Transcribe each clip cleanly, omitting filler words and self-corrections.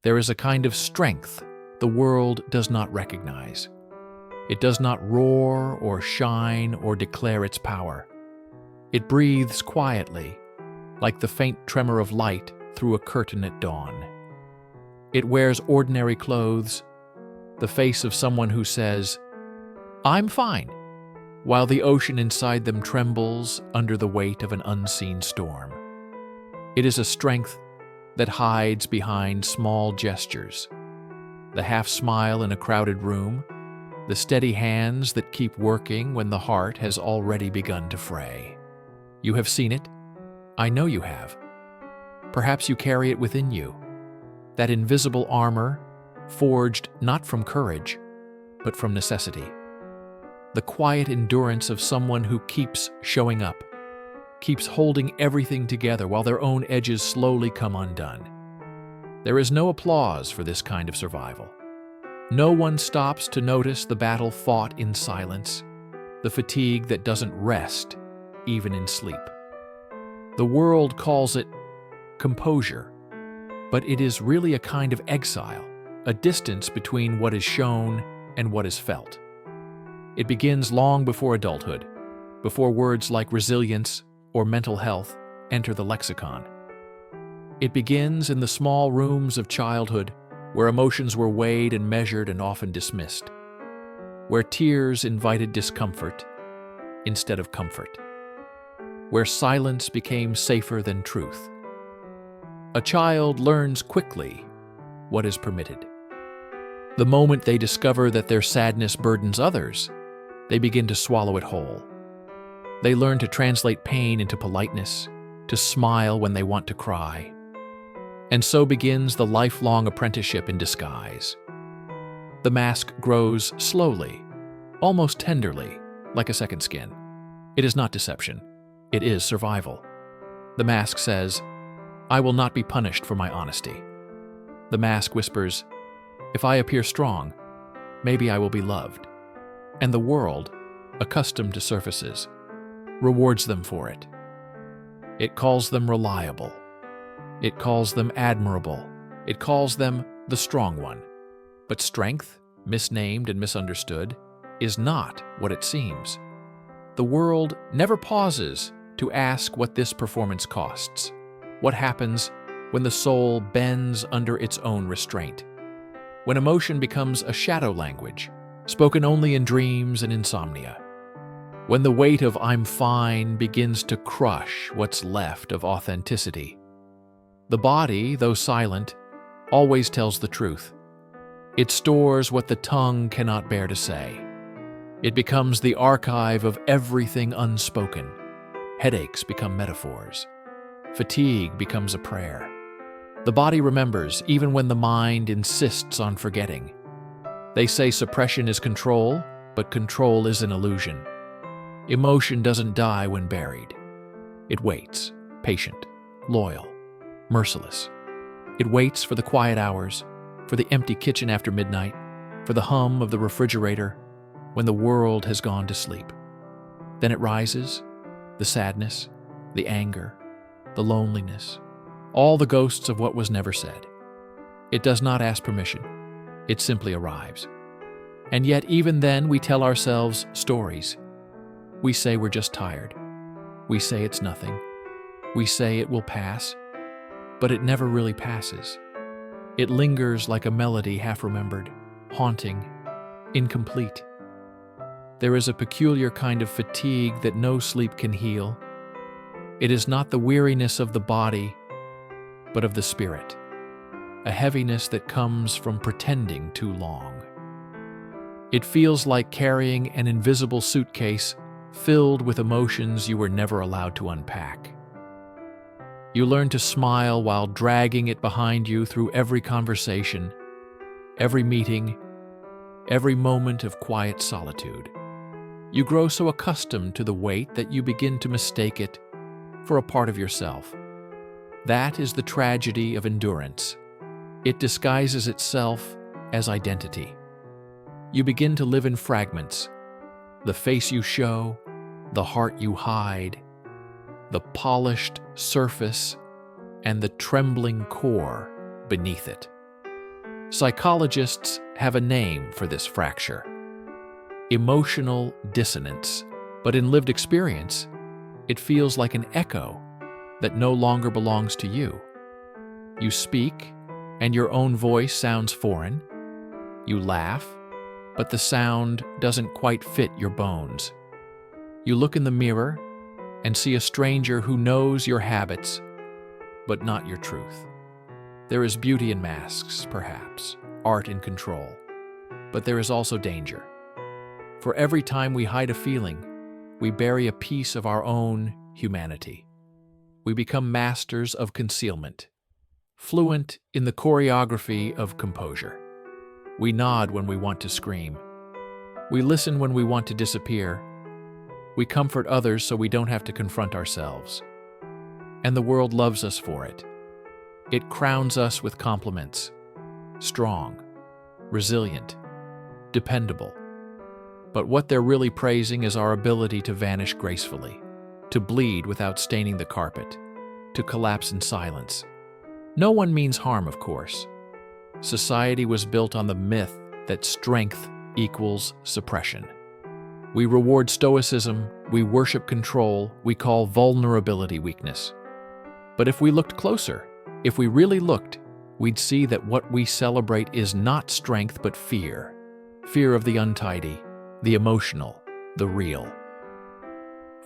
There is a kind of strength the world does not recognize. It does not roar or shine or declare its power. It breathes quietly, like the faint tremor of light through a curtain at dawn. It wears ordinary clothes, the face of someone who says, "I'm fine," while the ocean inside them trembles under the weight of an unseen storm. It is a strength that hides behind small gestures, the half smile in a crowded room, the steady hands that keep working when the heart has already begun to fray. You have seen it. I know you have. Perhaps you carry it within you, that invisible armor forged not from courage, but from necessity. The quiet endurance of someone who keeps showing up, keeps holding everything together while their own edges slowly come undone. There is no applause for this kind of survival. No one stops to notice the battle fought in silence, the fatigue that doesn't rest, even in sleep. The world calls it composure, but it is really a kind of exile, a distance between what is shown and what is felt. It begins long before adulthood, before words like resilience or mental health enter the lexicon. It begins in the small rooms of childhood where emotions were weighed and measured and often dismissed, where tears invited discomfort instead of comfort, where silence became safer than truth. A child learns quickly what is permitted. The moment they discover that their sadness burdens others, they begin to swallow it whole. They learn to translate pain into politeness, to smile when they want to cry. And so begins the lifelong apprenticeship in disguise. The mask grows slowly, almost tenderly, like a second skin. It is not deception. It is survival. The mask says, "I will not be punished for my honesty." The mask whispers, "If I appear strong, maybe I will be loved." And the world, accustomed to surfaces, rewards them for it. It calls them reliable. It calls them admirable. It calls them the strong one. But strength, misnamed and misunderstood, is not what it seems. The world never pauses to ask what this performance costs. What happens when the soul bends under its own restraint? When emotion becomes a shadow language, spoken only in dreams and insomnia. When the weight of "I'm fine" begins to crush what's left of authenticity. The body, though silent, always tells the truth. It stores what the tongue cannot bear to say. It becomes the archive of everything unspoken. Headaches become metaphors. Fatigue becomes a prayer. The body remembers even when the mind insists on forgetting. They say suppression is control, but control is an illusion. Emotion doesn't die when buried. It waits, patient, loyal, merciless. It waits for the quiet hours, for the empty kitchen after midnight, for the hum of the refrigerator when the world has gone to sleep. Then it rises, the sadness, the anger, the loneliness, all the ghosts of what was never said. It does not ask permission. It simply arrives. And yet even then we tell ourselves stories. We say we're just tired. We say it's nothing. We say it will pass. But it never really passes. It lingers like a melody half-remembered, haunting, incomplete. There is a peculiar kind of fatigue that no sleep can heal. It is not the weariness of the body, but of the spirit. A heaviness that comes from pretending too long. It feels like carrying an invisible suitcase filled with emotions you were never allowed to unpack. You learn to smile while dragging it behind you through every conversation, every meeting, every moment of quiet solitude. You grow so accustomed to the weight that you begin to mistake it for a part of yourself. That is the tragedy of endurance. It disguises itself as identity. You begin to live in fragments. The face you show, the heart you hide, the polished surface, and the trembling core beneath it. Psychologists have a name for this fracture: emotional dissonance. But in lived experience, it feels like an echo that no longer belongs to you. You speak, and your own voice sounds foreign. You laugh, but the sound doesn't quite fit your bones. You look in the mirror and see a stranger who knows your habits, but not your truth. There is beauty in masks, perhaps, art in control, but there is also danger. For every time we hide a feeling, we bury a piece of our own humanity. We become masters of concealment, fluent in the choreography of composure. We nod when we want to scream. We listen when we want to disappear. We comfort others so we don't have to confront ourselves. And the world loves us for it. It crowns us with compliments: strong, resilient, dependable. But what they're really praising is our ability to vanish gracefully, to bleed without staining the carpet, to collapse in silence. No one means harm, of course. Society was built on the myth that strength equals suppression. We reward stoicism, we worship control, we call vulnerability weakness. But if we looked closer, if we really looked, we'd see that what we celebrate is not strength but fear. Fear of the untidy, the emotional, the real.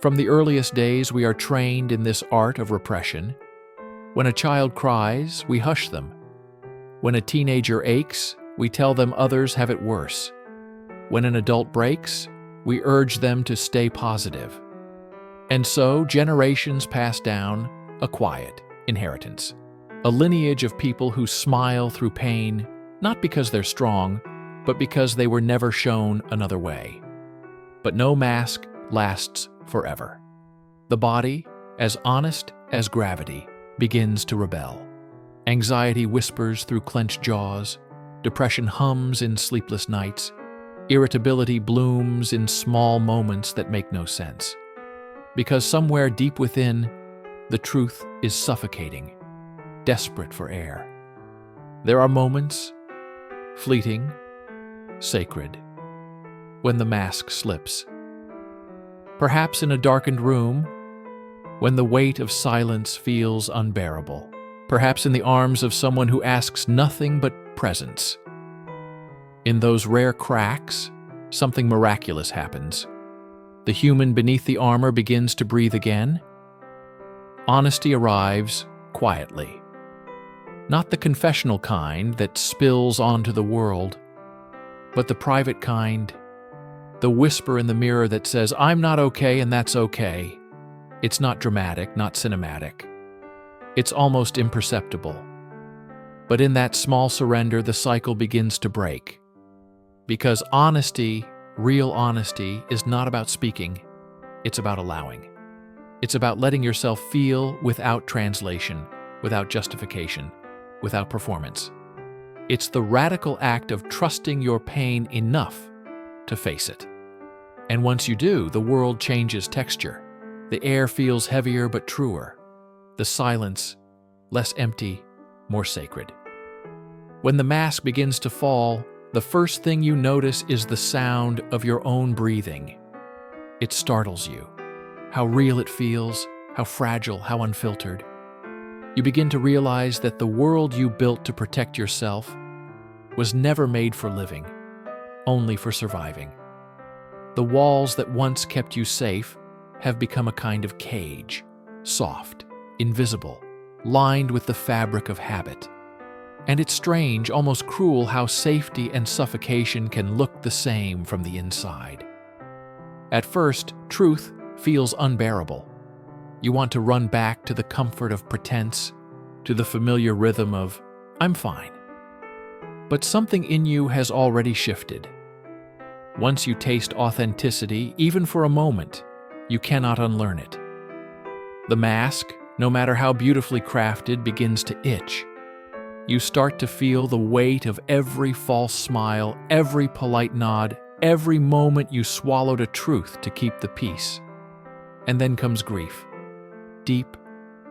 From the earliest days, we are trained in this art of repression. When a child cries, we hush them. When a teenager aches, we tell them others have it worse. When an adult breaks, we urge them to stay positive. And so, generations pass down a quiet inheritance, a lineage of people who smile through pain, not because they're strong, but because they were never shown another way. But no mask lasts forever. The body, as honest as gravity, begins to rebel. Anxiety whispers through clenched jaws, depression hums in sleepless nights, irritability blooms in small moments that make no sense. Because somewhere deep within, the truth is suffocating, desperate for air. There are moments, fleeting, sacred, when the mask slips. Perhaps in a darkened room, when the weight of silence feels unbearable. Perhaps in the arms of someone who asks nothing but presence. In those rare cracks, something miraculous happens. The human beneath the armor begins to breathe again. Honesty arrives quietly. Not the confessional kind that spills onto the world, but the private kind, the whisper in the mirror that says, "I'm not okay and that's okay." It's not dramatic, not cinematic. It's almost imperceptible. But in that small surrender, the cycle begins to break. Because honesty, real honesty, is not about speaking, it's about allowing. It's about letting yourself feel without translation, without justification, without performance. It's the radical act of trusting your pain enough to face it. And once you do, the world changes texture. The air feels heavier but truer. The silence, less empty, more sacred. When the mask begins to fall, the first thing you notice is the sound of your own breathing. It startles you. How real it feels, how fragile, how unfiltered. You begin to realize that the world you built to protect yourself was never made for living, only for surviving. The walls that once kept you safe have become a kind of cage, soft, invisible, lined with the fabric of habit. And it's strange, almost cruel, how safety and suffocation can look the same from the inside. At first, truth feels unbearable. You want to run back to the comfort of pretense, to the familiar rhythm of, "I'm fine." But something in you has already shifted. Once you taste authenticity, even for a moment, you cannot unlearn it. The mask, no matter how beautifully crafted, begins to itch. You start to feel the weight of every false smile, every polite nod, every moment you swallowed a truth to keep the peace. And then comes grief. Deep,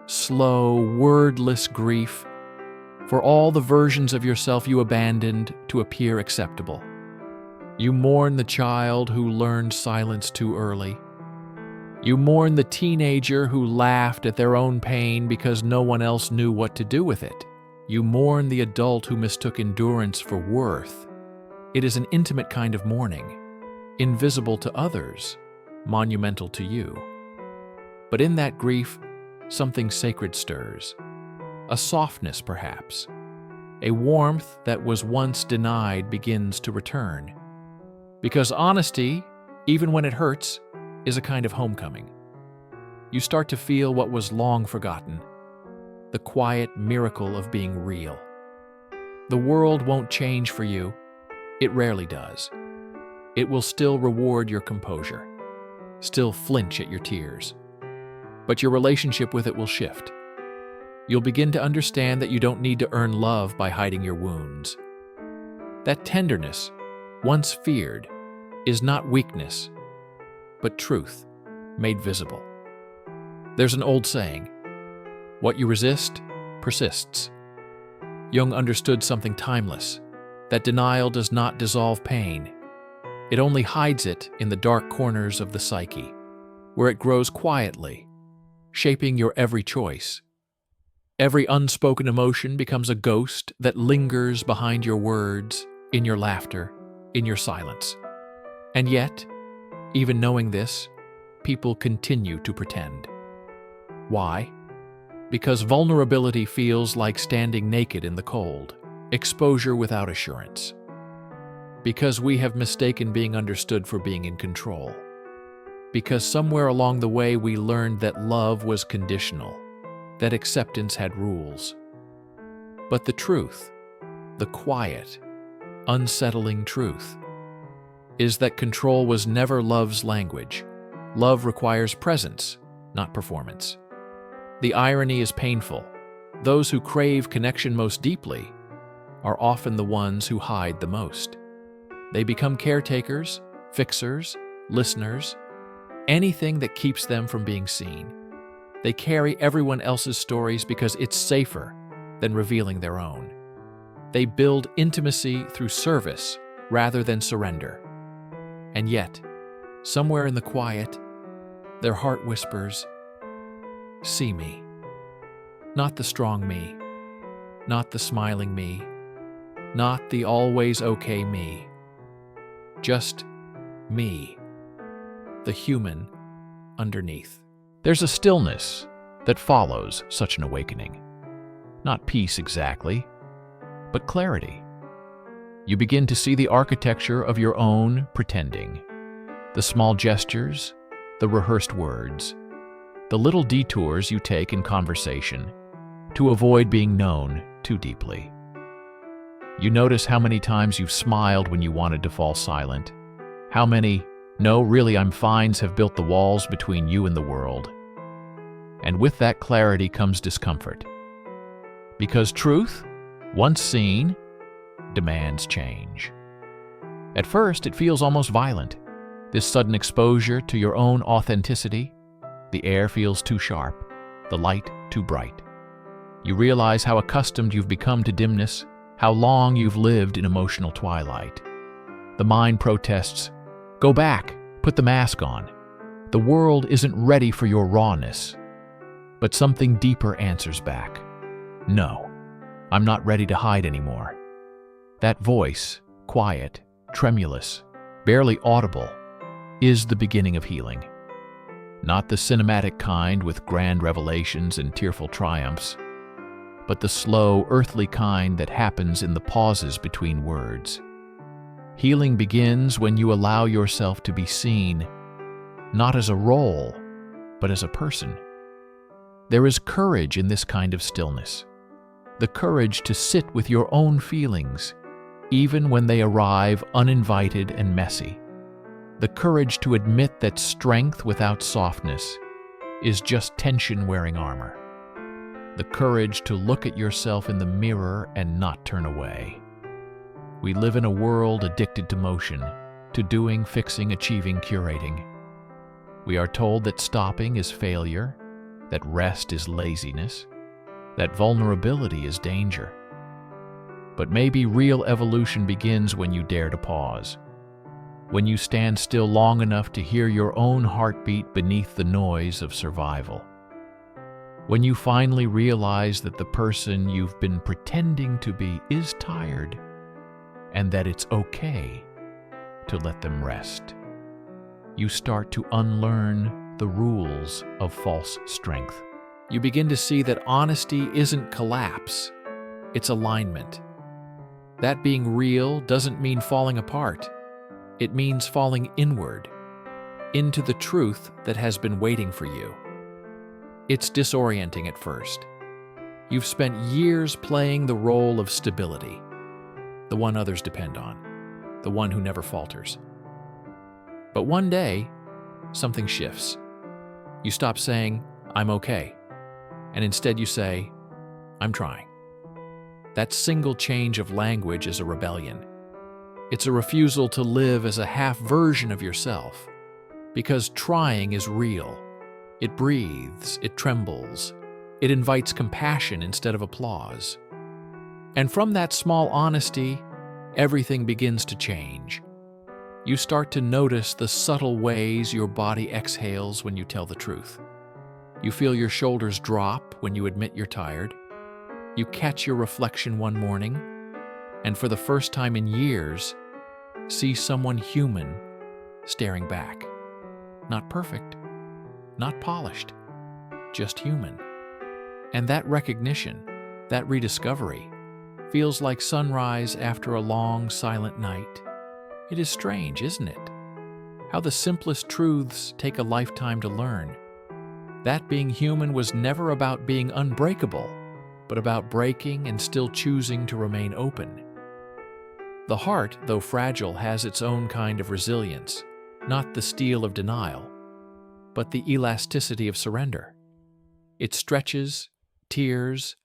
slow, wordless grief. for all the versions of yourself you abandoned to appear acceptable. You mourn the child who learned silence too early. You mourn the teenager who laughed at their own pain because no one else knew what to do with it. You mourn the adult who mistook endurance for worth. It is an intimate kind of mourning, invisible to others, monumental to you. But in that grief, something sacred stirs. A softness, perhaps. A warmth that was once denied begins to return. Because honesty, even when it hurts, is a kind of homecoming. You start to feel what was long forgotten, the quiet miracle of being real. The world won't change for you. It rarely does. It will still reward your composure, still flinch at your tears. But your relationship with it will shift. You'll begin to understand that you don't need to earn love by hiding your wounds. That tenderness, once feared, is not weakness, but truth made visible. There's an old saying, "What you resist persists." Jung understood something timeless, that denial does not dissolve pain. It only hides it in the dark corners of the psyche, where it grows quietly, shaping your every choice. Every unspoken emotion becomes a ghost that lingers behind your words, in your laughter, in your silence. And yet, even knowing this, people continue to pretend. Why? Because vulnerability feels like standing naked in the cold, exposure without assurance. Because we have mistaken being understood for being in control. Because somewhere along the way we learned that love was conditional, that acceptance had rules. But the truth, the quiet, unsettling truth, is that control was never love's language. Love requires presence, not performance. The irony is painful. Those who crave connection most deeply are often the ones who hide the most. They become caretakers, fixers, listeners, anything that keeps them from being seen. They carry everyone else's stories because it's safer than revealing their own. They build intimacy through service rather than surrender. And yet, somewhere in the quiet, their heart whispers, "See me." Not the strong me, not the smiling me, not the always okay me. Just me, the human underneath. There's a stillness that follows such an awakening. Not peace exactly, but clarity. You begin to see the architecture of your own pretending. The small gestures, the rehearsed words, the little detours you take in conversation to avoid being known too deeply. You notice how many times you've smiled when you wanted to fall silent. How many, "No, really, I'm fines" have built the walls between you and the world. And with that clarity comes discomfort. Because truth, once seen, demands change. At first, it feels almost violent. This sudden exposure to your own authenticity. The air feels too sharp, the light too bright. You realize how accustomed you've become to dimness, how long you've lived in emotional twilight. The mind protests, "Go back, put the mask on. The world isn't ready for your rawness." But something deeper answers back. "No, I'm not ready to hide anymore." That voice, quiet, tremulous, barely audible, is the beginning of healing. Not the cinematic kind with grand revelations and tearful triumphs, but the slow, earthly kind that happens in the pauses between words. Healing begins when you allow yourself to be seen, not as a role, but as a person. There is courage in this kind of stillness, the courage to sit with your own feelings, even when they arrive uninvited and messy. The courage to admit that strength without softness is just tension wearing armor. The courage to look at yourself in the mirror and not turn away. We live in a world addicted to motion, to doing, fixing, achieving, curating. We are told that stopping is failure, that rest is laziness, that vulnerability is danger. But maybe real evolution begins when you dare to pause. When you stand still long enough to hear your own heartbeat beneath the noise of survival. When you finally realize that the person you've been pretending to be is tired, and that it's okay to let them rest. You start to unlearn the rules of false strength. You begin to see that honesty isn't collapse, it's alignment. That being real doesn't mean falling apart. It means falling inward, into the truth that has been waiting for you. It's disorienting at first. You've spent years playing the role of stability, the one others depend on, the one who never falters. But one day, something shifts. You stop saying, "I'm okay," and instead you say, "I'm trying." That single change of language is a rebellion. It's a refusal to live as a half version of yourself, because trying is real. It breathes, it trembles, it invites compassion instead of applause. And from that small honesty, everything begins to change. You start to notice the subtle ways your body exhales when you tell the truth. You feel your shoulders drop when you admit you're tired. You catch your reflection one morning, and for the first time in years, see someone human staring back. Not perfect, not polished, just human. And that recognition, that rediscovery, feels like sunrise after a long, silent night. It is strange, isn't it? How the simplest truths take a lifetime to learn. That being human was never about being unbreakable, but about breaking and still choosing to remain open. The heart, though fragile, has its own kind of resilience, not the steel of denial, but the elasticity of surrender. It stretches, tears,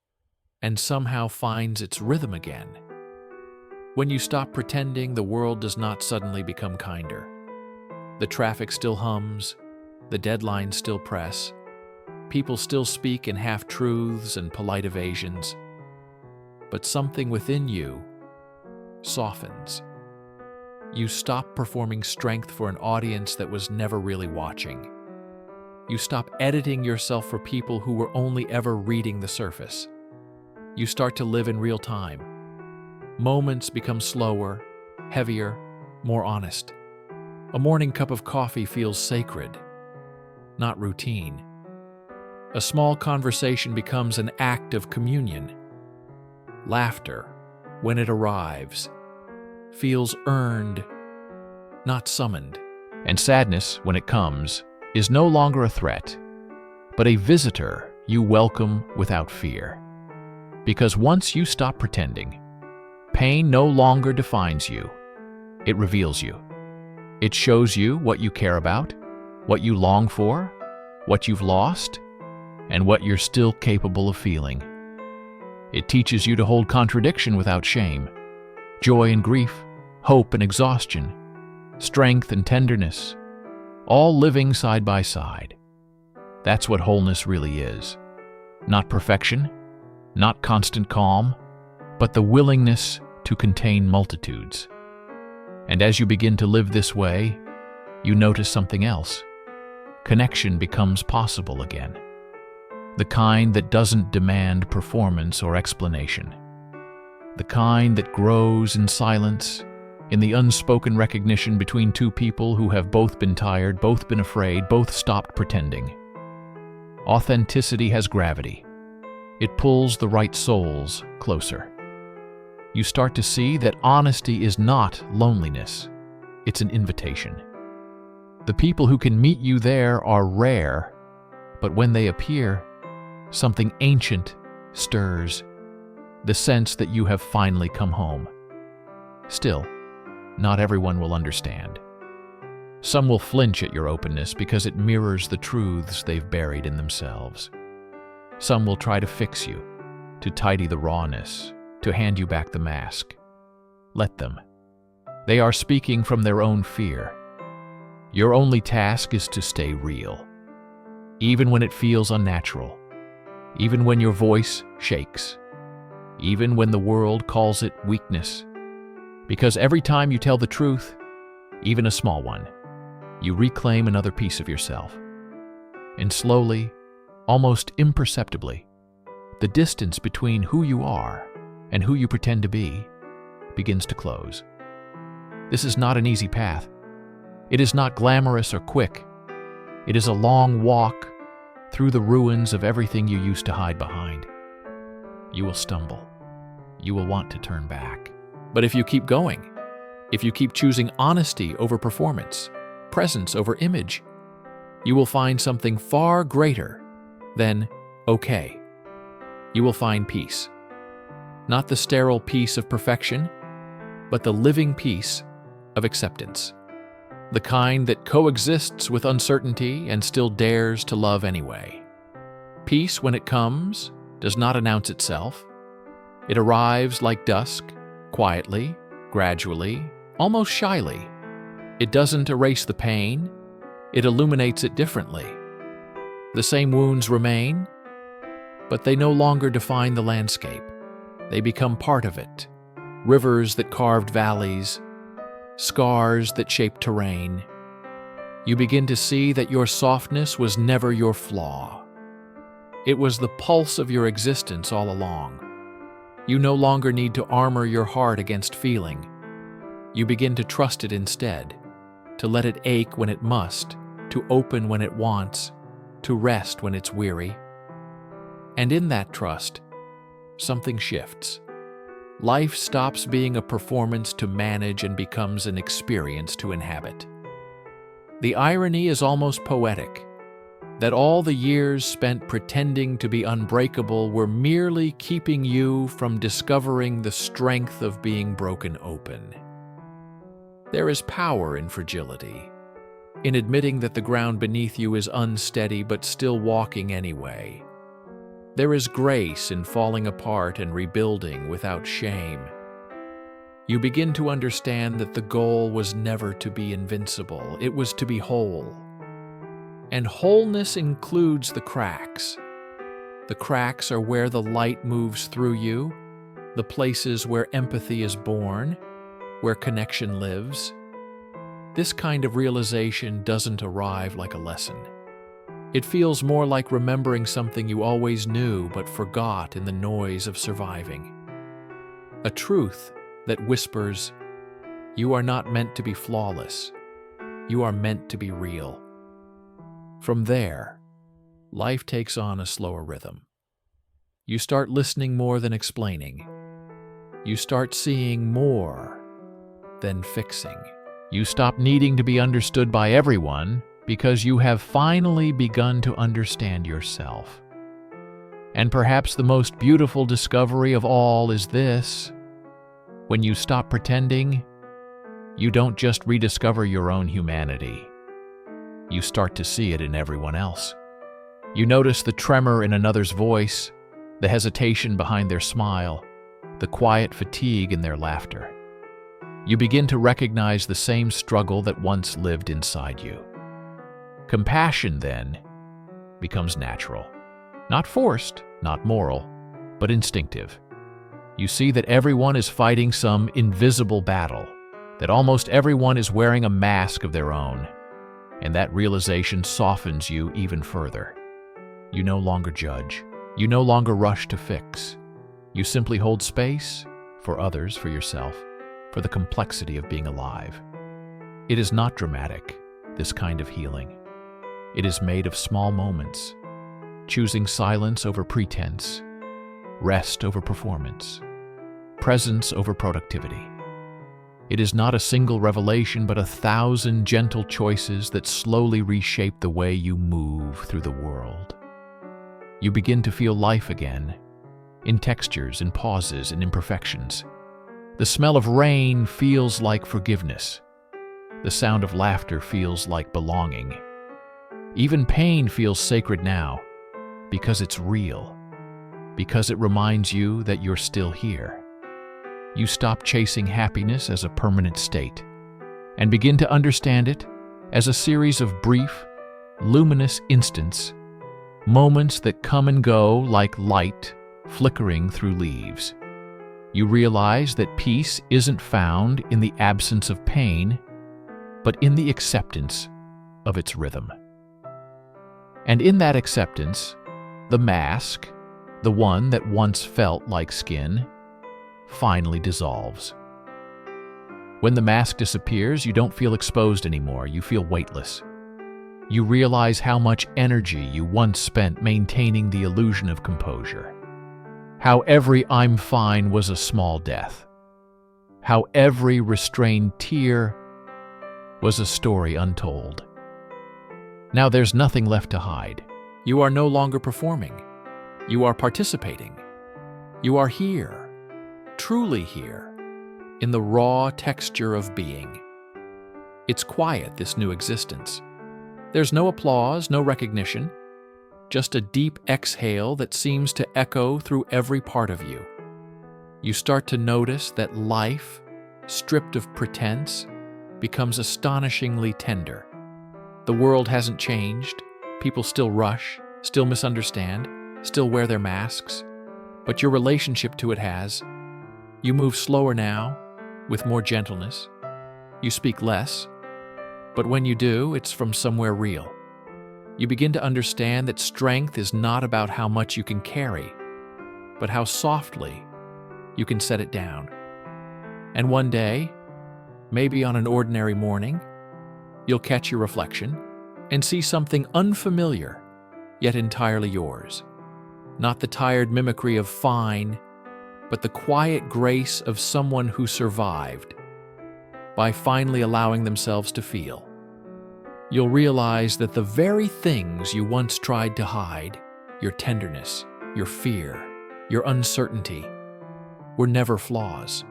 and somehow finds its rhythm again. When you stop pretending, the world does not suddenly become kinder. The traffic still hums, the deadlines still press, people still speak in half-truths and polite evasions, but something within you softens. You stop performing strength for an audience that was never really watching. You stop editing yourself for people who were only ever reading the surface. You start to live in real time. Moments become slower, heavier, more honest. A morning cup of coffee feels sacred, not routine. A small conversation becomes an act of communion. Laughter, when it arrives, feels earned, not summoned. And sadness, when it comes, is no longer a threat, but a visitor you welcome without fear. Because once you stop pretending, pain no longer defines you. It reveals you. It shows you what you care about, what you long for, what you've lost, and what you're still capable of feeling. It teaches you to hold contradiction without shame, joy and grief, hope and exhaustion, strength and tenderness, all living side by side. That's what wholeness really is. Not perfection, not constant calm, but the willingness to contain multitudes. And as you begin to live this way, you notice something else. Connection becomes possible again. The kind that doesn't demand performance or explanation. The kind that grows in silence, in the unspoken recognition between two people who have both been tired, both been afraid, both stopped pretending. Authenticity has gravity. It pulls the right souls closer. You start to see that honesty is not loneliness. It's an invitation. The people who can meet you there are rare, but when they appear, something ancient stirs, the sense that you have finally come home. Still, not everyone will understand. Some will flinch at your openness because it mirrors the truths they've buried in themselves. Some will try to fix you, to tidy the rawness, to hand you back the mask. Let them. They are speaking from their own fear. Your only task is to stay real, even when it feels unnatural, even when your voice shakes. even when the world calls it weakness. Because every time you tell the truth, even a small one, you reclaim another piece of yourself. And slowly, almost imperceptibly, the distance between who you are and who you pretend to be begins to close. This is not an easy path. It is not glamorous or quick. It is a long walk through the ruins of everything you used to hide behind. You will stumble. You will want to turn back. But if you keep going, if you keep choosing honesty over performance, presence over image, you will find something far greater than okay. You will find peace. Not the sterile peace of perfection, but the living peace of acceptance. The kind that coexists with uncertainty and still dares to love anyway. Peace, when it comes, does not announce itself. It arrives like dusk, quietly, gradually, almost shyly. It doesn't erase the pain, it illuminates it differently. The same wounds remain, but they no longer define the landscape. They become part of it. Rivers that carved valleys, scars that shaped terrain. You begin to see that your softness was never your flaw. It was the pulse of your existence all along. You no longer need to armor your heart against feeling. You begin to trust it instead, to let it ache when it must, to open when it wants, to rest when it's weary. And in that trust, something shifts. Life stops being a performance to manage and becomes an experience to inhabit. The irony is almost poetic, that all the years spent pretending to be unbreakable were merely keeping you from discovering the strength of being broken open. There is power in fragility, in admitting that the ground beneath you is unsteady but still walking anyway. There is grace in falling apart and rebuilding without shame. You begin to understand that the goal was never to be invincible, it was to be whole. And wholeness includes the cracks. The cracks are where the light moves through you, the places where empathy is born, where connection lives. This kind of realization doesn't arrive like a lesson. It feels more like remembering something you always knew but forgot in the noise of surviving. A truth that whispers, you are not meant to be flawless. You are meant to be real. From there, life takes on a slower rhythm. You start listening more than explaining. You start seeing more than fixing. You stop needing to be understood by everyone because you have finally begun to understand yourself. And perhaps the most beautiful discovery of all is this: when you stop pretending, you don't just rediscover your own humanity. You start to see it in everyone else. You notice the tremor in another's voice, the hesitation behind their smile, the quiet fatigue in their laughter. You begin to recognize the same struggle that once lived inside you. Compassion, then, becomes natural. Not forced, not moral, but instinctive. You see that everyone is fighting some invisible battle, that almost everyone is wearing a mask of their own, and that realization softens you even further. You no longer judge. You no longer rush to fix. You simply hold space for others, for yourself, for the complexity of being alive. It is not dramatic, this kind of healing. It is made of small moments, choosing silence over pretense, rest over performance, presence over productivity. It is not a single revelation, but 1,000 gentle choices that slowly reshape the way you move through the world. You begin to feel life again, in textures, in pauses, in imperfections. The smell of rain feels like forgiveness. The sound of laughter feels like belonging. Even pain feels sacred now, because it's real, because it reminds you that you're still here. You stop chasing happiness as a permanent state, and begin to understand it as a series of brief, luminous instants, moments that come and go like light flickering through leaves. You realize that peace isn't found in the absence of pain, but in the acceptance of its rhythm. And in that acceptance, the mask, the one that once felt like skin, finally dissolves. When the mask disappears, you don't feel exposed anymore, you feel weightless. You realize how much energy you once spent maintaining the illusion of composure. How every "I'm fine" was a small death. How every restrained tear was a story untold. Now there's nothing left to hide. You are no longer performing. You are participating. You are here, truly here, in the raw texture of being. It's quiet, this new existence. There's no applause, no recognition, just a deep exhale that seems to echo through every part of you. You start to notice that life, stripped of pretense, becomes astonishingly tender. The world hasn't changed. People still rush, still misunderstand, still wear their masks, but your relationship to it has. You move slower now, with more gentleness. You speak less, but when you do, it's from somewhere real. You begin to understand that strength is not about how much you can carry, but how softly you can set it down. And one day, maybe on an ordinary morning, you'll catch your reflection and see something unfamiliar, yet entirely yours. Not the tired mimicry of fine, but the quiet grace of someone who survived by finally allowing themselves to feel. You'll realize that the very things you once tried to hide, your tenderness, your fear, your uncertainty, were never flaws.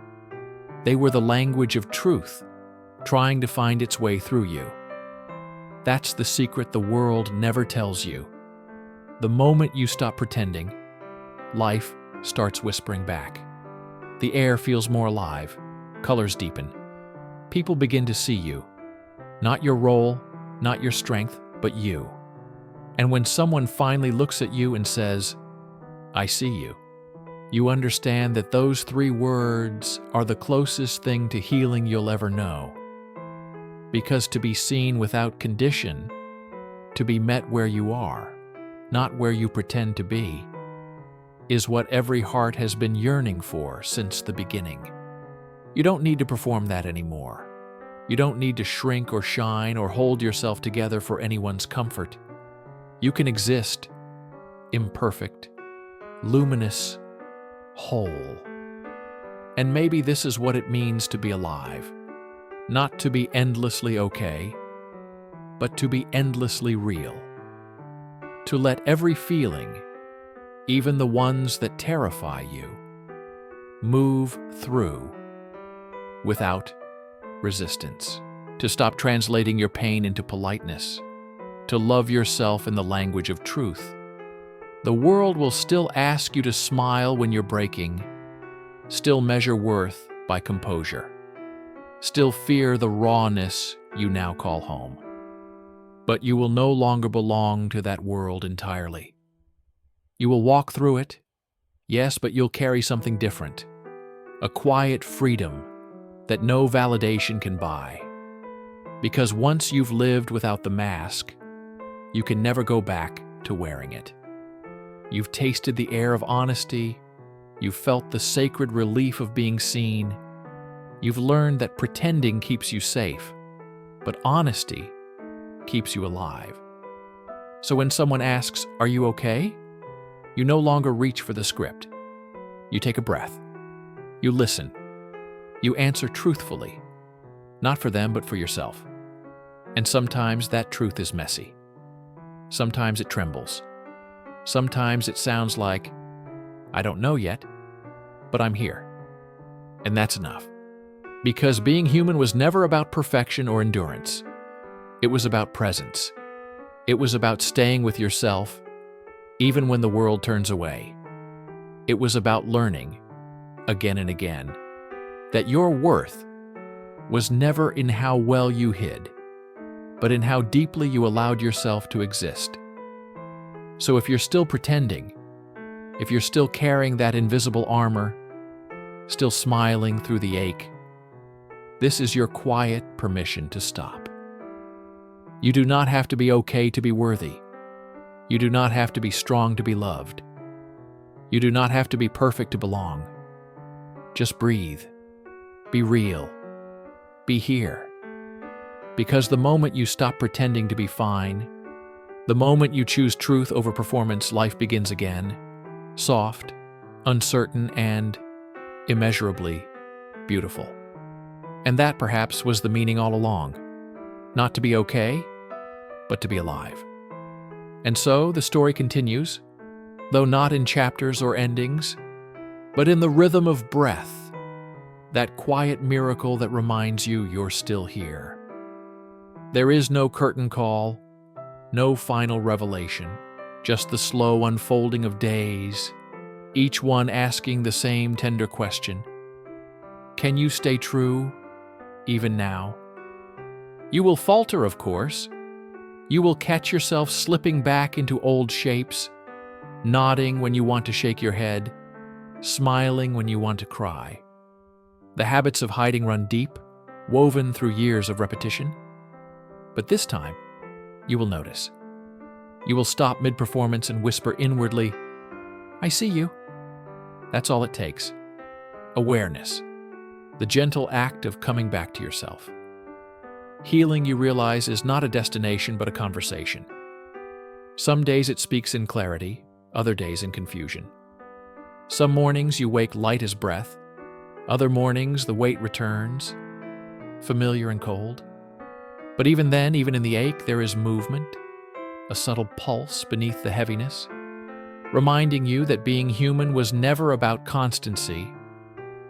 They were the language of truth, trying to find its way through you. That's the secret the world never tells you. The moment you stop pretending, life starts whispering back. The air feels more alive, colors deepen. People begin to see you. Not your role, not your strength, but you. And when someone finally looks at you and says, "I see you," you understand that those 3 words are the closest thing to healing you'll ever know. Because to be seen without condition, to be met where you are, not where you pretend to be, is what every heart has been yearning for since the beginning. You don't need to perform that anymore. You don't need to shrink or shine or hold yourself together for anyone's comfort. You can exist, imperfect, luminous, whole. And maybe this is what it means to be alive. Not to be endlessly okay, but to be endlessly real. To let every feeling, even the ones that terrify you, move through without resistance. To stop translating your pain into politeness. To love yourself in the language of truth. The world will still ask you to smile when you're breaking, still measure worth by composure, still fear the rawness you now call home. But you will no longer belong to that world entirely. You will walk through it, yes, but you'll carry something different, a quiet freedom that no validation can buy. Because once you've lived without the mask, you can never go back to wearing it. You've tasted the air of honesty, you've felt the sacred relief of being seen, you've learned that pretending keeps you safe, but honesty keeps you alive. So when someone asks, "Are you okay?" you no longer reach for the script. You take a breath. You listen. You answer truthfully, not for them, but for yourself. And sometimes that truth is messy. Sometimes it trembles. Sometimes it sounds like, "I don't know yet, but I'm here." And that's enough. Because being human was never about perfection or endurance. It was about presence. It was about staying with yourself, even when the world turns away. It was about learning, again and again, that your worth was never in how well you hid, but in how deeply you allowed yourself to exist. So if you're still pretending, if you're still carrying that invisible armor, still smiling through the ache. This is your quiet permission to stop. You do not have to be okay to be worthy. You do not have to be strong to be loved. You do not have to be perfect to belong. Just breathe. Be real. Be here. Because the moment you stop pretending to be fine, the moment you choose truth over performance, life begins again, soft, uncertain, and immeasurably beautiful. And that, perhaps, was the meaning all along. Not to be okay, but to be alive. And so the story continues, though not in chapters or endings, but in the rhythm of breath, that quiet miracle that reminds you you're still here. There is no curtain call, no final revelation, just the slow unfolding of days, each one asking the same tender question. Can you stay true, even now? You will falter, of course. You will catch yourself slipping back into old shapes, nodding when you want to shake your head, smiling when you want to cry. The habits of hiding run deep, woven through years of repetition. But this time, you will notice. You will stop mid-performance and whisper inwardly, I see you. That's all it takes. Awareness, the gentle act of coming back to yourself. Healing, you realize, is not a destination but a conversation. Some days it speaks in clarity, other days in confusion. Some mornings you wake light as breath, other mornings the weight returns, familiar and cold. But even then, even in the ache, there is movement, a subtle pulse beneath the heaviness, reminding you that being human was never about constancy,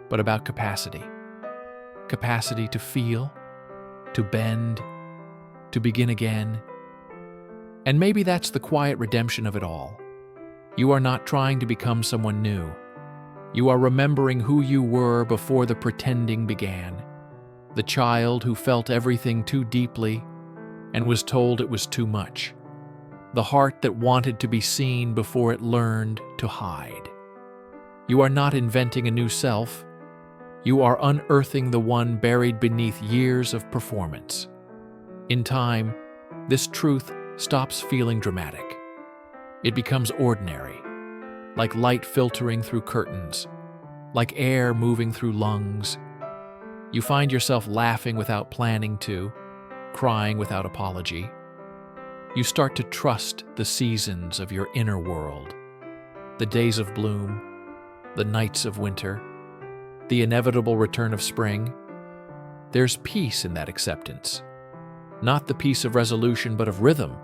but about capacity. Capacity to feel, to bend, to begin again. And maybe that's the quiet redemption of it all. You are not trying to become someone new. You are remembering who you were before the pretending began. The child who felt everything too deeply and was told it was too much. The heart that wanted to be seen before it learned to hide. You are not inventing a new self. You are unearthing the one buried beneath years of performance. In time, this truth stops feeling dramatic. It becomes ordinary, like light filtering through curtains, like air moving through lungs. You find yourself laughing without planning to, crying without apology. You start to trust the seasons of your inner world, the days of bloom, the nights of winter, the inevitable return of spring. There's peace in that acceptance. Not the peace of resolution, but of rhythm,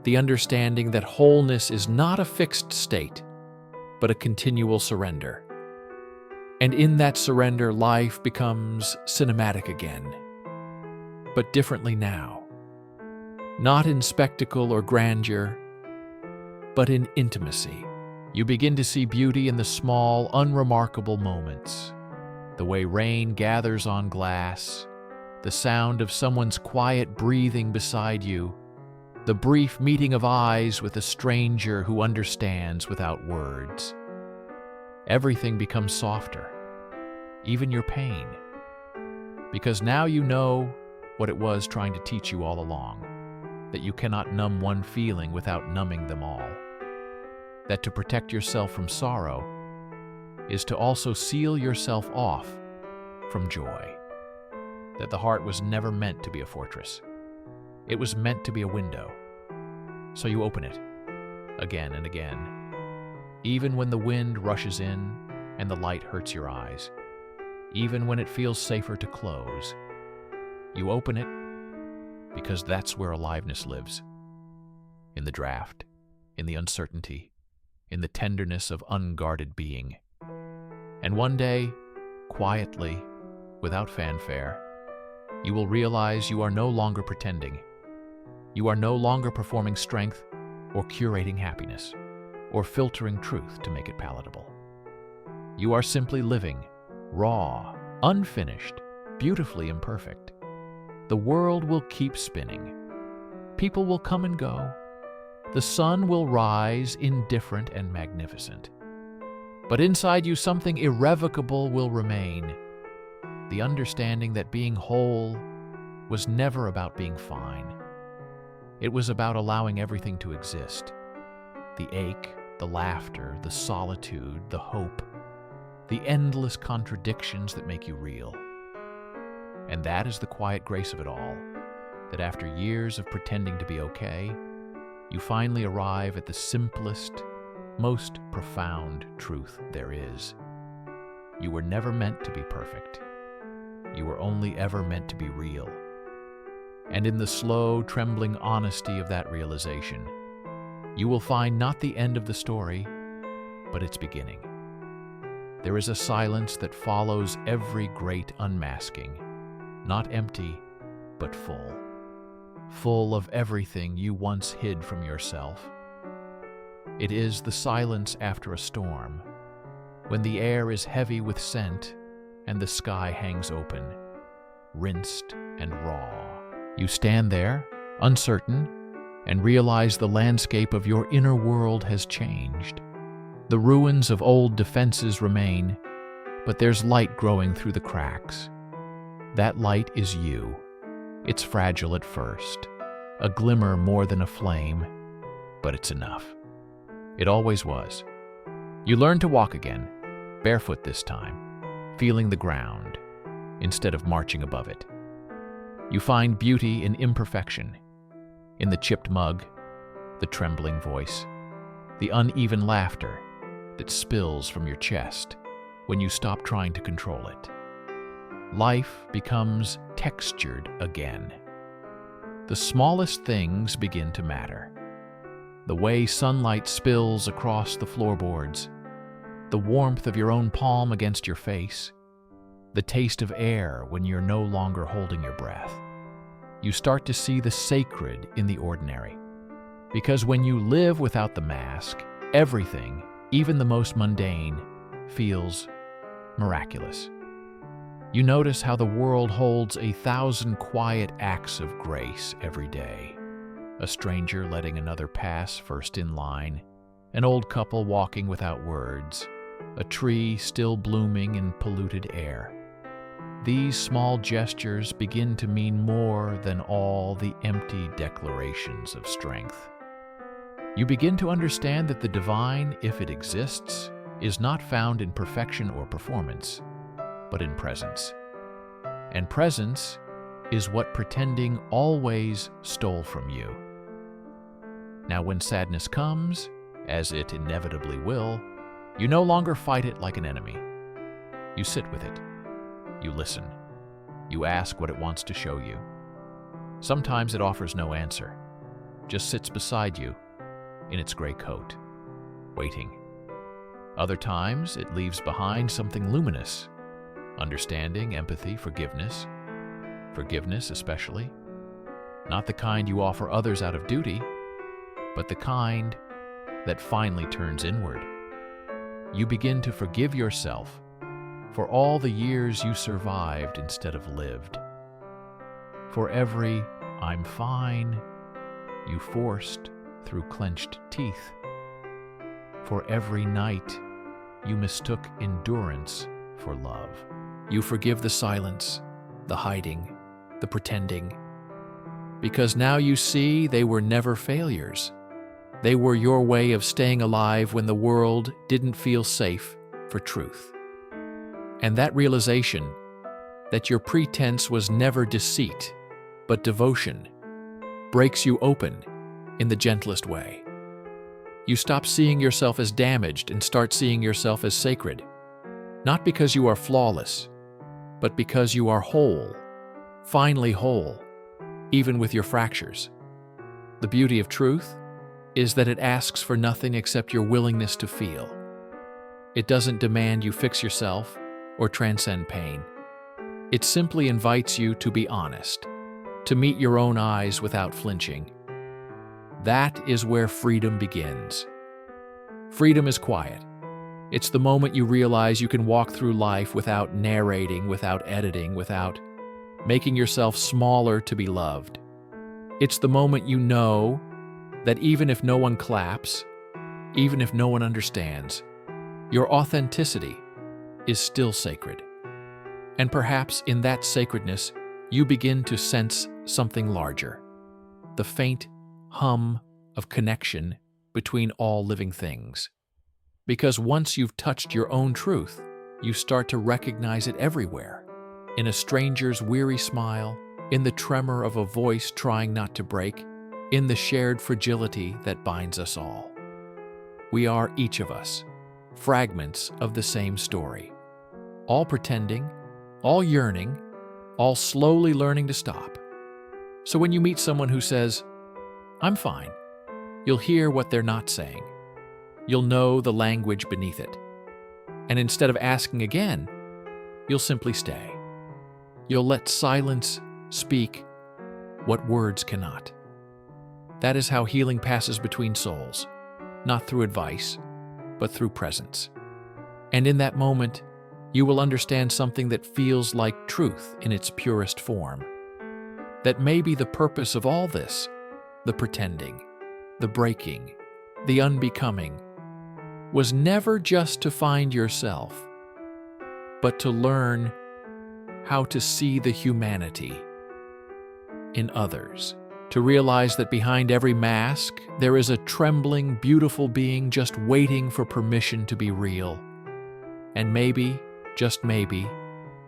the understanding that wholeness is not a fixed state, but a continual surrender. And in that surrender, life becomes cinematic again, but differently now. Not in spectacle or grandeur, but in intimacy. You begin to see beauty in the small, unremarkable moments. The way rain gathers on glass, the sound of someone's quiet breathing beside you, the brief meeting of eyes with a stranger who understands without words. Everything becomes softer, even your pain, because now you know what it was trying to teach you all along, that you cannot numb one feeling without numbing them all, that to protect yourself from sorrow is to also seal yourself off from joy, that the heart was never meant to be a fortress. It was meant to be a window. So you open it again and again, even when the wind rushes in and the light hurts your eyes, even when it feels safer to close. You open it because that's where aliveness lives. In the draft, in the uncertainty, in the tenderness of unguarded being. And one day, quietly, without fanfare, you will realize you are no longer pretending. You are no longer performing strength or curating happiness or filtering truth to make it palatable. You are simply living, raw, unfinished, beautifully imperfect. The world will keep spinning. People will come and go. The sun will rise indifferent and magnificent. But inside you, something irrevocable will remain. The understanding that being whole was never about being fine. It was about allowing everything to exist. The ache, the laughter, the solitude, the hope, the endless contradictions that make you real. And that is the quiet grace of it all, that after years of pretending to be okay, you finally arrive at the simplest, most profound truth there is. You were never meant to be perfect. You were only ever meant to be real. And in the slow, trembling honesty of that realization, you will find not the end of the story, but its beginning. There is a silence that follows every great unmasking, not empty, but full. Full of everything you once hid from yourself. It is the silence after a storm, when the air is heavy with scent and the sky hangs open, rinsed and raw. You stand there, uncertain, and realize the landscape of your inner world has changed. The ruins of old defenses remain, but there's light growing through the cracks. That light is you. It's fragile at first, a glimmer more than a flame, but it's enough. It always was. You learn to walk again, barefoot this time, feeling the ground, instead of marching above it. You find beauty in imperfection, in the chipped mug, the trembling voice, the uneven laughter that spills from your chest when you stop trying to control it. Life becomes textured again. The smallest things begin to matter. The way sunlight spills across the floorboards, the warmth of your own palm against your face, the taste of air when you're no longer holding your breath. You start to see the sacred in the ordinary. Because when you live without the mask, everything, even the most mundane, feels miraculous. You notice how the world holds 1,000 quiet acts of grace every day. A stranger letting another pass first in line, an old couple walking without words, a tree still blooming in polluted air. These small gestures begin to mean more than all the empty declarations of strength. You begin to understand that the divine, if it exists, is not found in perfection or performance, but in presence. And presence is what pretending always stole from you. Now, when sadness comes, as it inevitably will, you no longer fight it like an enemy. You sit with it. You listen. You ask what it wants to show you. Sometimes it offers no answer, just sits beside you in its gray coat, waiting. Other times it leaves behind something luminous, understanding, empathy, forgiveness. Forgiveness especially. Not the kind you offer others out of duty, but the kind that finally turns inward. You begin to forgive yourself for all the years you survived instead of lived. For every "I'm fine" you forced through clenched teeth. For every night you mistook endurance for love. You forgive the silence, the hiding, the pretending, because now you see they were never failures. They were your way of staying alive when the world didn't feel safe for truth. And that realization, that your pretense was never deceit, but devotion, breaks you open in the gentlest way. You stop seeing yourself as damaged and start seeing yourself as sacred, not because you are flawless, but because you are whole, finally whole, even with your fractures. The beauty of truth is that it asks for nothing except your willingness to feel. It doesn't demand you fix yourself or transcend pain. It simply invites you to be honest, to meet your own eyes without flinching. That is where freedom begins. Freedom is quiet. It's the moment you realize you can walk through life without narrating, without editing, without making yourself smaller to be loved. It's the moment you know that even if no one claps, even if no one understands, Your authenticity is still sacred. And perhaps in that sacredness, you begin to sense something larger, the faint hum of connection between all living things. Because once you've touched your own truth, you start to recognize it everywhere, in a stranger's weary smile, in the tremor of a voice trying not to break, in the shared fragility that binds us all. We are, each of us, fragments of the same story, all pretending, all yearning, all slowly learning to stop. So when you meet someone who says, "I'm fine," you'll hear what they're not saying. You'll know the language beneath it. And instead of asking again, you'll simply stay. You'll let silence speak what words cannot. That is how healing passes between souls, not through advice, but through presence. And in that moment, you will understand something that feels like truth in its purest form. That maybe the purpose of all this, the pretending, the breaking, the unbecoming, was never just to find yourself, but to learn how to see the humanity in others, to realize that behind every mask, there is a trembling, beautiful being just waiting for permission to be real. And maybe, just maybe,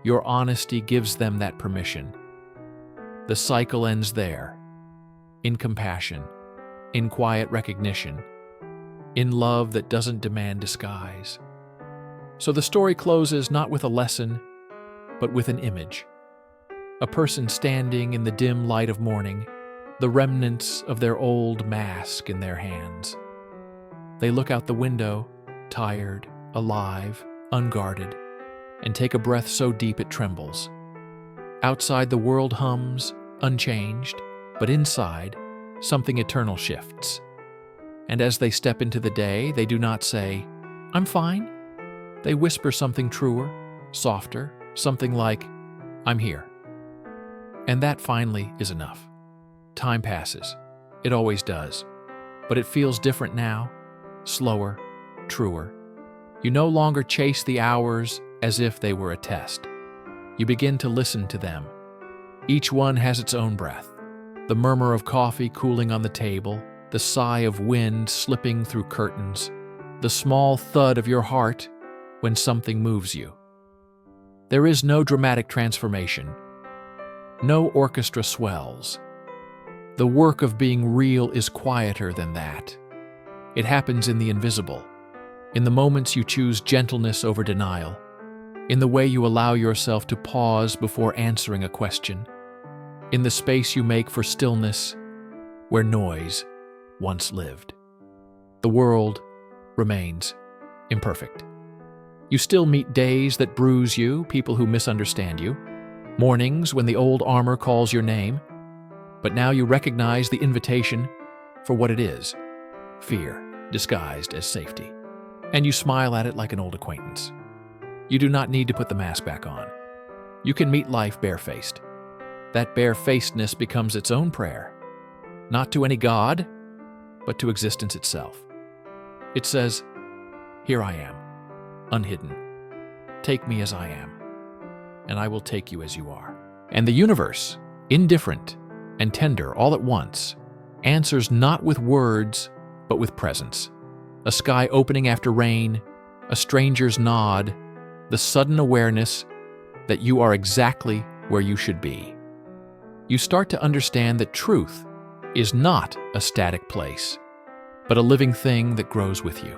your honesty gives them that permission. The cycle ends there, in compassion, in quiet recognition, in love that doesn't demand disguise. So the story closes not with a lesson, but with an image. A person standing in the dim light of morning, the remnants of their old mask in their hands. They look out the window, tired, alive, unguarded, and take a breath so deep it trembles. Outside the world hums, unchanged, but inside, something eternal shifts. And as they step into the day, they do not say, "I'm fine." They whisper something truer, softer, something like, "I'm here." And that finally is enough. Time passes. It always does. But it feels different now, slower, truer. You no longer chase the hours as if they were a test. You begin to listen to them. Each one has its own breath. The murmur of coffee cooling on the table, the sigh of wind slipping through curtains, the small thud of your heart when something moves you. There is no dramatic transformation. No orchestra swells. The work of being real is quieter than that. It happens in the invisible, in the moments you choose gentleness over denial, in the way you allow yourself to pause before answering a question, in the space you make for stillness where noise once lived. The world remains imperfect. You still meet days that bruise you, people who misunderstand you, mornings when the old armor calls your name, but now you recognize the invitation for what it is, fear disguised as safety, and you smile at it like an old acquaintance. You do not need to put the mask back on. You can meet life barefaced. That barefacedness becomes its own prayer, not to any god, but to existence itself. It says, "Here I am, unhidden. Take me as I am, and I will take you as you are." And the universe, indifferent and tender all at once, answers not with words, but with presence. A sky opening after rain, a stranger's nod, the sudden awareness that you are exactly where you should be. You start to understand that truth is not a static place, but a living thing that grows with you.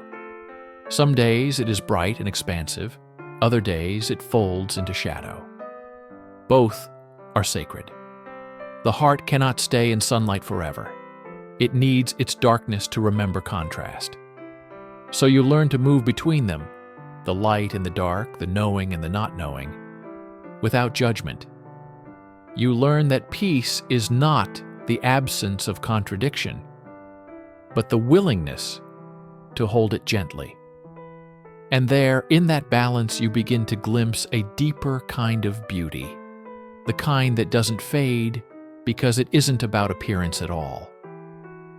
Some days it is bright and expansive, other days it folds into shadow. Both are sacred. The heart cannot stay in sunlight forever. It needs its darkness to remember contrast. So you learn to move between them, the light and the dark, the knowing and the not knowing, without judgment. You learn that peace is not the absence of contradiction, but the willingness to hold it gently. And there, in that balance, you begin to glimpse a deeper kind of beauty, the kind that doesn't fade because it isn't about appearance at all.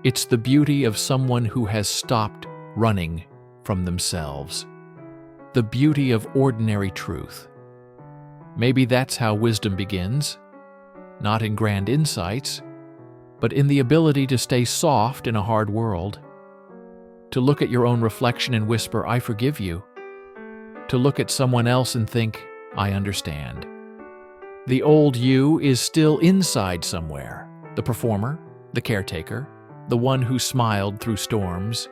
It's the beauty of someone who has stopped running from themselves, the beauty of ordinary truth. Maybe that's how wisdom begins, not in grand insights, but in the ability to stay soft in a hard world, to look at your own reflection and whisper, "I forgive you," to look at someone else and think, "I understand." The old you is still inside somewhere, the performer, the caretaker, the one who smiled through storms.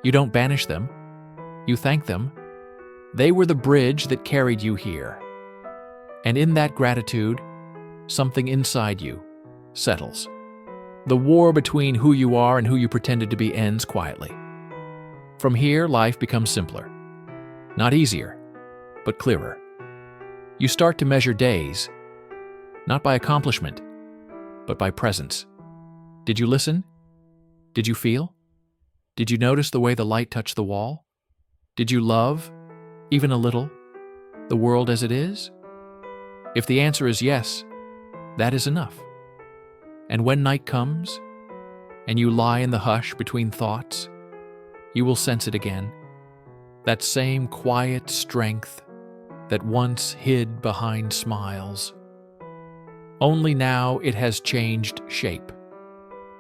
You don't banish them, you thank them. They were the bridge that carried you here. And in that gratitude, something inside you settles. The war between who you are and who you pretended to be ends quietly. From here, life becomes simpler. Not easier, but clearer. You start to measure days, not by accomplishment, but by presence. Did you listen? Did you feel? Did you notice the way the light touched the wall? Did you love, even a little, the world as it is? If the answer is yes, that is enough. And when night comes, and you lie in the hush between thoughts, you will sense it again. That same quiet strength that once hid behind smiles. Only now it has changed shape.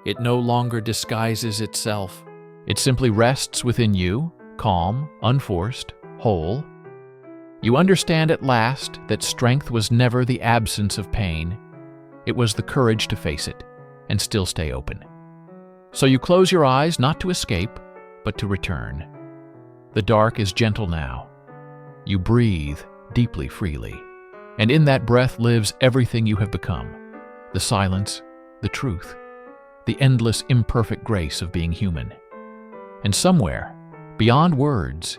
It no longer disguises itself. It simply rests within you, calm, unforced, whole. You understand at last that strength was never the absence of pain. It was the courage to face it and still stay open. So you close your eyes not to escape, but to return. The dark is gentle now. You breathe deeply, freely. And in that breath lives everything you have become. The silence, the truth, the endless imperfect grace of being human. And somewhere, beyond words,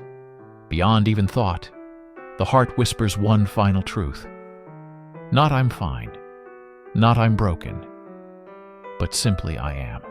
beyond even thought, the heart whispers one final truth. Not "I'm fine," not "I'm broken," but simply "I am."